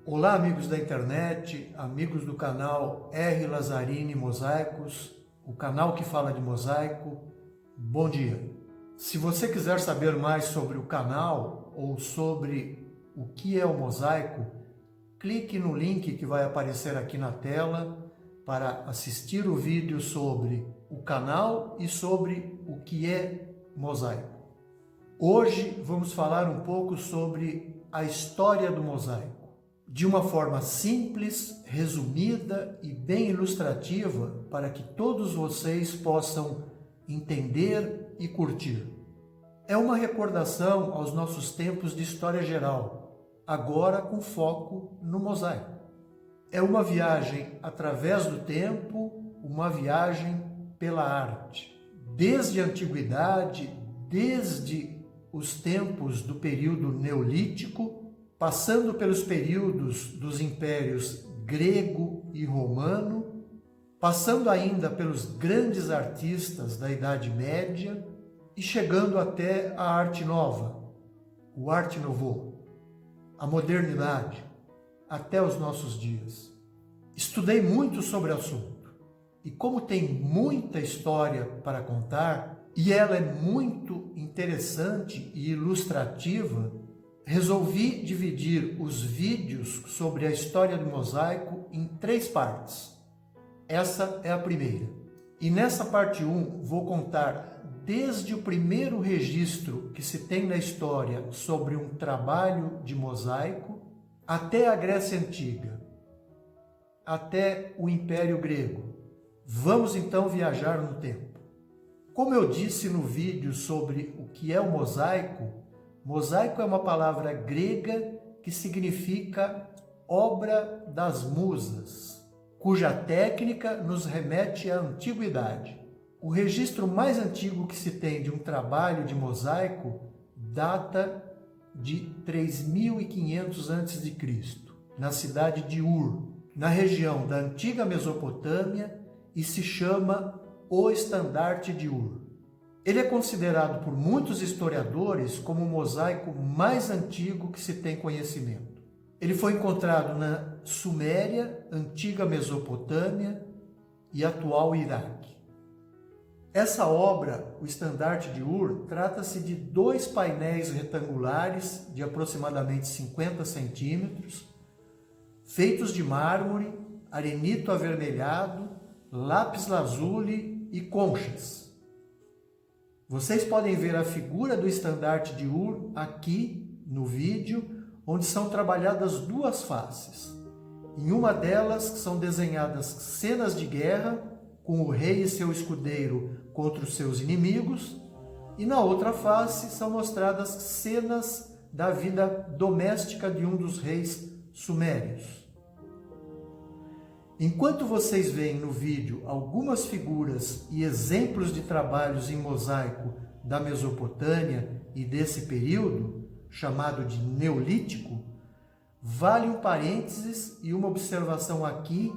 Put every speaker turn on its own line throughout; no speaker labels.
Olá, amigos da internet, amigos do canal R. Lazzarini Mosaicos, o canal que fala de mosaico. Bom dia! Se você quiser saber mais sobre o canal ou sobre o que é o mosaico, clique no link que vai aparecer aqui na tela para assistir o vídeo sobre o canal e sobre o que é mosaico. Hoje vamos falar um pouco sobre a história do mosaico, de uma forma simples, resumida e bem ilustrativa para que todos vocês possam entender e curtir. É uma recordação aos nossos tempos de história geral, agora com foco no mosaico. É uma viagem através do tempo, uma viagem pela arte. Desde a antiguidade, desde os tempos do período neolítico, passando pelos períodos dos impérios grego e romano, passando ainda pelos grandes artistas da Idade Média e chegando até a arte nova, o Art Nouveau, a modernidade, até os nossos dias. Estudei muito sobre o assunto e como tem muita história para contar e ela é muito interessante e ilustrativa, resolvi dividir os vídeos sobre a história do mosaico em 3 partes. Essa é a primeira. E nessa parte 1 vou contar desde o primeiro registro que se tem na história sobre um trabalho de mosaico até a Grécia Antiga, até o Império Grego. Vamos então viajar no tempo. Como eu disse no vídeo sobre o que é o mosaico, mosaico é uma palavra grega que significa obra das musas, cuja técnica nos remete à antiguidade. O registro mais antigo que se tem de um trabalho de mosaico data de 3500 a.C., na cidade de Ur, na região da antiga Mesopotâmia, e se chama o Estandarte de Ur. Ele é considerado por muitos historiadores como o mosaico mais antigo que se tem conhecimento. Ele foi encontrado na Suméria, antiga Mesopotâmia e atual Iraque. Essa obra, o Estandarte de Ur, trata-se de 2 painéis retangulares de aproximadamente 50 centímetros, feitos de mármore, arenito avermelhado, lápis lazuli e conchas. Vocês podem ver a figura do Estandarte de Ur aqui no vídeo, onde são trabalhadas 2 faces. Em uma delas são desenhadas cenas de guerra, com o rei e seu escudeiro contra os seus inimigos, e na outra face são mostradas cenas da vida doméstica de um dos reis sumérios. Enquanto vocês veem no vídeo algumas figuras e exemplos de trabalhos em mosaico da Mesopotâmia e desse período, chamado de Neolítico, vale um parênteses e uma observação aqui,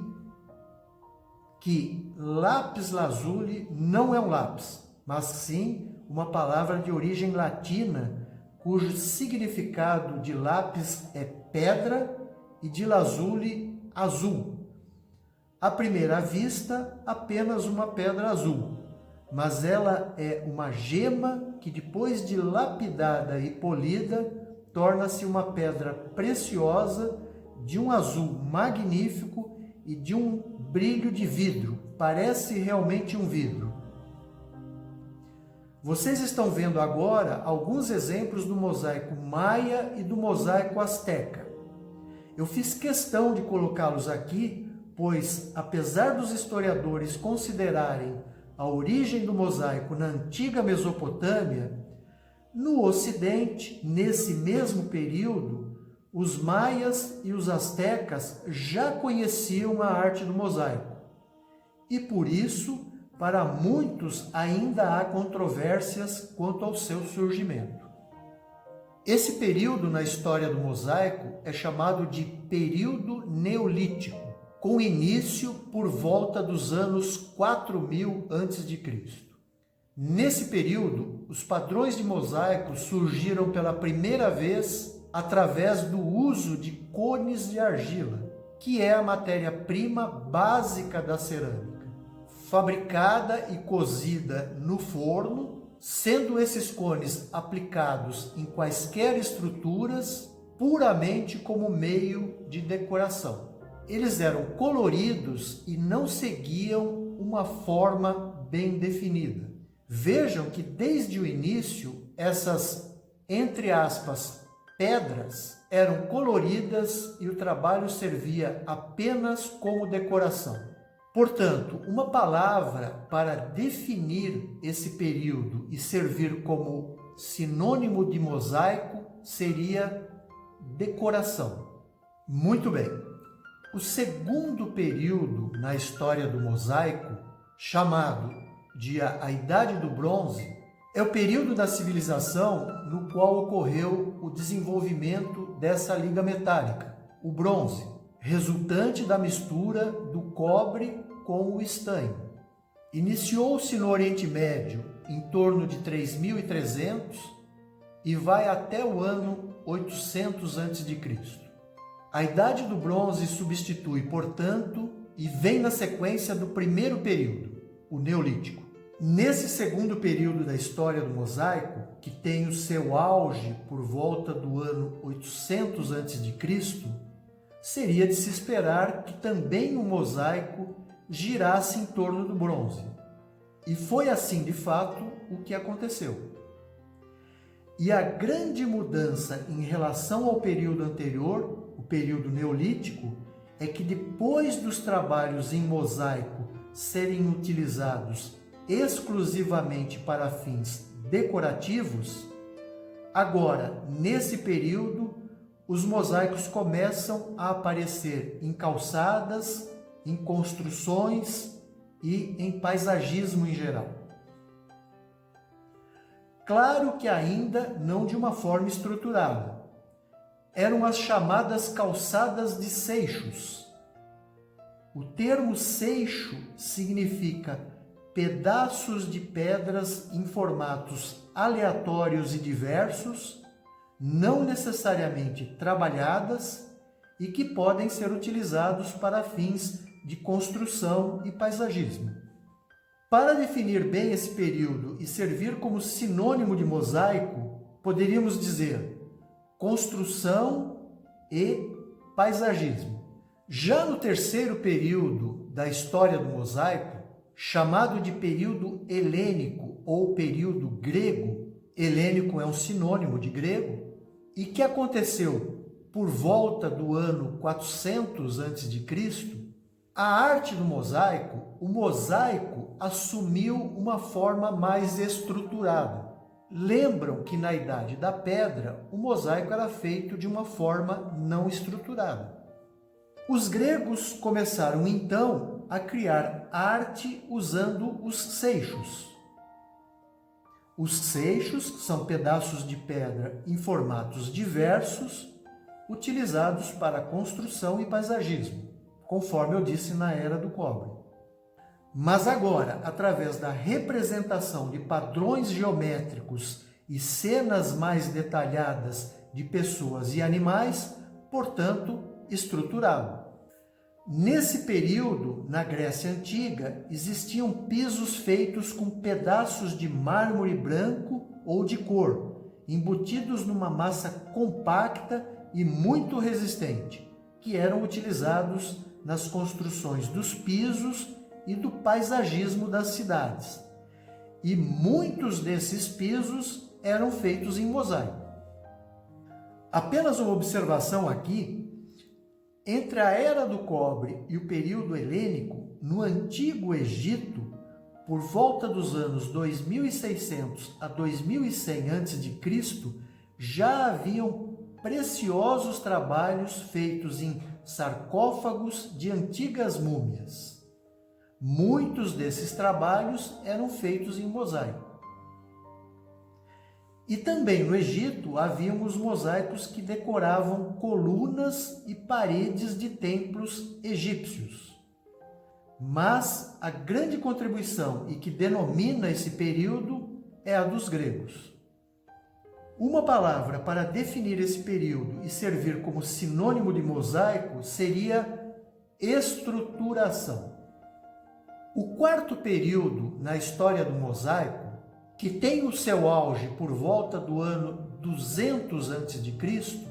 que lápis lazuli não é um lápis, mas sim uma palavra de origem latina, cujo significado de lápis é pedra e de lazuli azul. À primeira vista, apenas uma pedra azul, mas ela é uma gema que depois de lapidada e polida, torna-se uma pedra preciosa, de um azul magnífico e de um brilho de vidro. Parece realmente um vidro. Vocês estão vendo agora alguns exemplos do mosaico maia e do mosaico asteca. Eu fiz questão de colocá-los aqui, pois, apesar dos historiadores considerarem a origem do mosaico na antiga Mesopotâmia, no Ocidente, nesse mesmo período, os maias e os astecas já conheciam a arte do mosaico. E por isso, para muitos ainda há controvérsias quanto ao seu surgimento. Esse período na história do mosaico é chamado de período neolítico, com início por volta dos anos 4000 a.C. Nesse período, os padrões de mosaico surgiram pela primeira vez através do uso de cones de argila, que é a matéria-prima básica da cerâmica, fabricada e cozida no forno, sendo esses cones aplicados em quaisquer estruturas puramente como meio de decoração. Eles eram coloridos e não seguiam uma forma bem definida. Vejam que desde o início essas, entre aspas, pedras eram coloridas e o trabalho servia apenas como decoração. Portanto, uma palavra para definir esse período e servir como sinônimo de mosaico seria decoração. Muito bem. O segundo período na história do mosaico, chamado de a Idade do Bronze, é o período da civilização no qual ocorreu o desenvolvimento dessa liga metálica, o bronze, resultante da mistura do cobre com o estanho. Iniciou-se no Oriente Médio em torno de 3300 e vai até o ano 800 a.C. A Idade do Bronze substitui, portanto, e vem na sequência do primeiro período, o Neolítico. Nesse segundo período da história do mosaico, que tem o seu auge por volta do ano 800 a.C., seria de se esperar que também o mosaico girasse em torno do bronze. E foi assim, de fato, o que aconteceu. E a grande mudança em relação ao período anterior, o período neolítico, é que depois dos trabalhos em mosaico serem utilizados exclusivamente para fins decorativos, agora, nesse período, os mosaicos começam a aparecer em calçadas, em construções e em paisagismo em geral. Claro que ainda não de uma forma estruturada. Eram as chamadas calçadas de seixos. O termo seixo significa pedaços de pedras em formatos aleatórios e diversos, não necessariamente trabalhadas e que podem ser utilizados para fins de construção e paisagismo. Para definir bem esse período e servir como sinônimo de mosaico, poderíamos dizer construção e paisagismo. Já no terceiro período da história do mosaico, chamado de período helênico ou período grego, helênico é um sinônimo de grego, e que aconteceu por volta do ano 400 a.C., a arte do mosaico, o mosaico assumiu uma forma mais estruturada. Lembram que na Idade da Pedra, o mosaico era feito de uma forma não estruturada. Os gregos começaram então a criar arte usando os seixos. Os seixos são pedaços de pedra em formatos diversos, utilizados para construção e paisagismo, conforme eu disse na Era do Cobre. Mas agora, através da representação de padrões geométricos e cenas mais detalhadas de pessoas e animais, portanto, estruturado. Nesse período, na Grécia Antiga, existiam pisos feitos com pedaços de mármore branco ou de cor, embutidos numa massa compacta e muito resistente, que eram utilizados nas construções dos pisos e do paisagismo das cidades. E muitos desses pisos eram feitos em mosaico. Apenas uma observação aqui: entre a Era do Cobre e o período helênico, no Antigo Egito, por volta dos anos 2600 a 2100 a.C., já haviam preciosos trabalhos feitos em sarcófagos de antigas múmias. Muitos desses trabalhos eram feitos em mosaico. E também no Egito haviam os mosaicos que decoravam colunas e paredes de templos egípcios. Mas a grande contribuição e que denomina esse período é a dos gregos. Uma palavra para definir esse período e servir como sinônimo de mosaico seria estruturação. O quarto período na história do mosaico, que tem o seu auge por volta do ano 200 a.C.,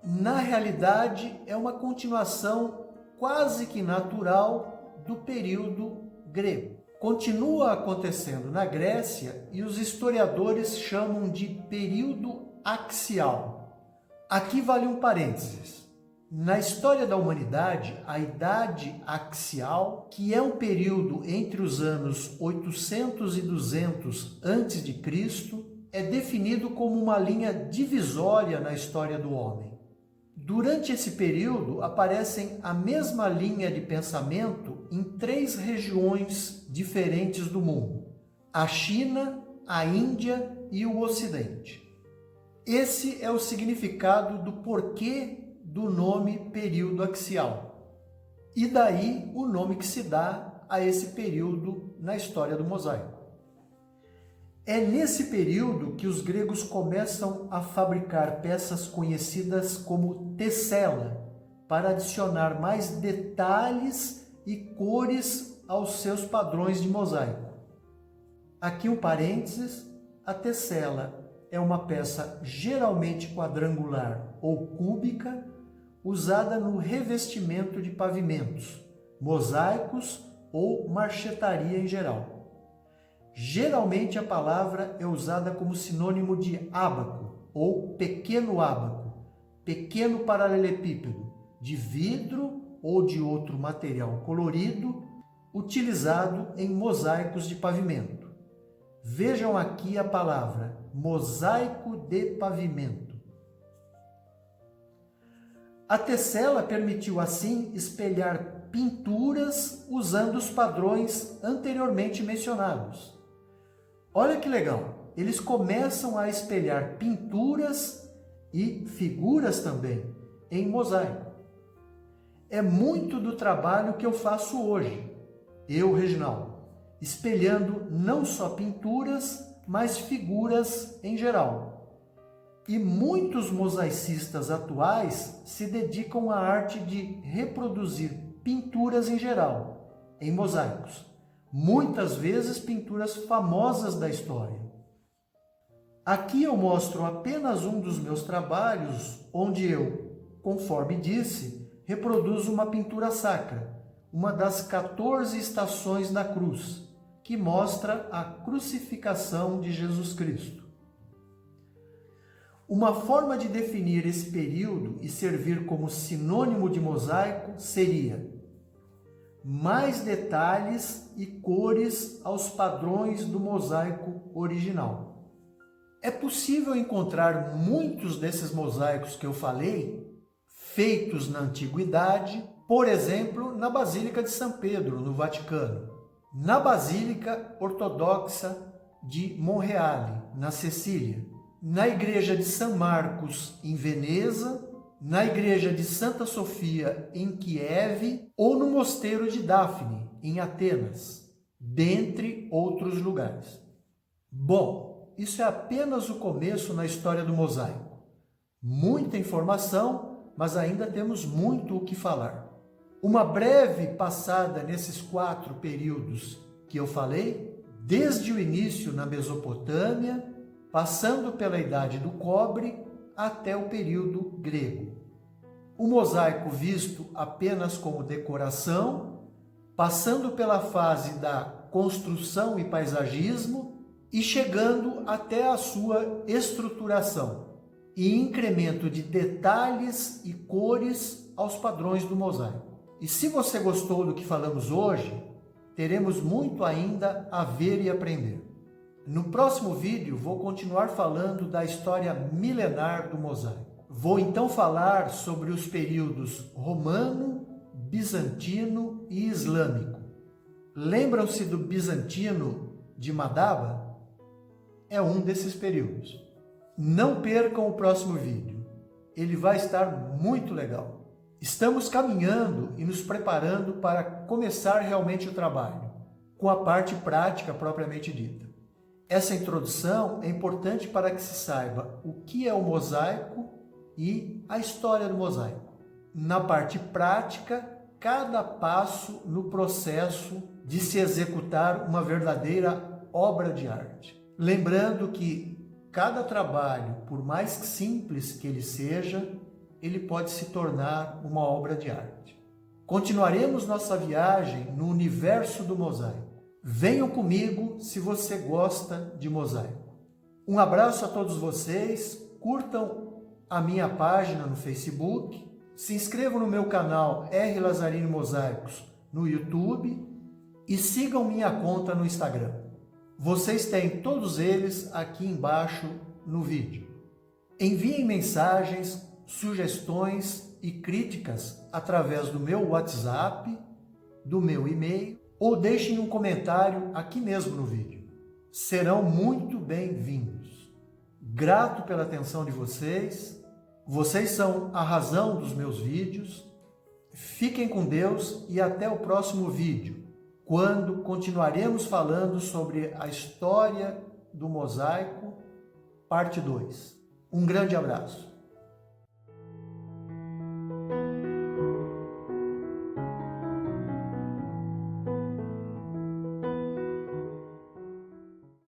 na realidade é uma continuação quase que natural do período grego. Continua acontecendo na Grécia e os historiadores chamam de período axial. Aqui vale um parênteses. Na história da humanidade, a idade axial, que é um período entre os anos 800 e 200 a.C., é definido como uma linha divisória na história do homem. Durante esse período, aparecem a mesma linha de pensamento em 3 regiões diferentes do mundo: a China, a Índia e o Ocidente. Esse é o significado do porquê do nome período axial. E daí o nome que se dá a esse período na história do mosaico. É nesse período que os gregos começam a fabricar peças conhecidas como tessela, para adicionar mais detalhes e cores aos seus padrões de mosaico. Aqui um parênteses: a tessela é uma peça geralmente quadrangular ou cúbica, usada no revestimento de pavimentos, mosaicos ou marchetaria em geral. Geralmente a palavra é usada como sinônimo de ábaco ou pequeno ábaco, pequeno paralelepípedo, de vidro ou de outro material colorido, utilizado em mosaicos de pavimento. Vejam aqui a palavra mosaico de pavimento. A tessela permitiu assim espelhar pinturas usando os padrões anteriormente mencionados. Olha que legal, eles começam a espelhar pinturas e figuras também em mosaico. É muito do trabalho que eu faço hoje, eu, Reginaldo, espelhando não só pinturas, mas figuras em geral. E muitos mosaicistas atuais se dedicam à arte de reproduzir pinturas em geral, em mosaicos. Muitas vezes pinturas famosas da história. Aqui eu mostro apenas um dos meus trabalhos, onde eu, conforme disse, reproduzo uma pintura sacra, uma das 14 estações da cruz, que mostra a crucificação de Jesus Cristo. Uma forma de definir esse período e servir como sinônimo de mosaico seria mais detalhes e cores aos padrões do mosaico original. É possível encontrar muitos desses mosaicos que eu falei, feitos na antiguidade, por exemplo, na Basílica de São Pedro, no Vaticano, na Basílica Ortodoxa de Monreale, na Sicília, na Igreja de São Marcos, em Veneza, na Igreja de Santa Sofia, em Kiev, ou no Mosteiro de Dafne, em Atenas, dentre outros lugares. Bom, isso é apenas o começo na história do mosaico. Muita informação, mas ainda temos muito o que falar. Uma breve passada nesses 4 períodos que eu falei, desde o início na Mesopotâmia, passando pela Idade do Cobre, até o período grego. O mosaico visto apenas como decoração, passando pela fase da construção e paisagismo e chegando até a sua estruturação e incremento de detalhes e cores aos padrões do mosaico. E se você gostou do que falamos hoje, teremos muito ainda a ver e aprender. No próximo vídeo, vou continuar falando da história milenar do mosaico. Vou então falar sobre os períodos romano, bizantino e islâmico. Lembram-se do bizantino de Madaba? É um desses períodos. Não percam o próximo vídeo. Ele vai estar muito legal. Estamos caminhando e nos preparando para começar realmente o trabalho, com a parte prática propriamente dita. Essa introdução é importante para que se saiba o que é o mosaico e a história do mosaico. Na parte prática, cada passo no processo de se executar uma verdadeira obra de arte. Lembrando que cada trabalho, por mais simples que ele seja, ele pode se tornar uma obra de arte. Continuaremos nossa viagem no universo do mosaico. Venham comigo se você gosta de mosaico. Um abraço a todos vocês, curtam a minha página no Facebook, se inscrevam no meu canal R. Lazzarini Mosaicos no YouTube e sigam minha conta no Instagram. Vocês têm todos eles aqui embaixo no vídeo. Enviem mensagens, sugestões e críticas através do meu WhatsApp, do meu e-mail, ou deixem um comentário aqui mesmo no vídeo. Serão muito bem-vindos. Grato pela atenção de vocês. Vocês são a razão dos meus vídeos. Fiquem com Deus e até o próximo vídeo, quando continuaremos falando sobre a história do mosaico, parte 2. Um grande abraço.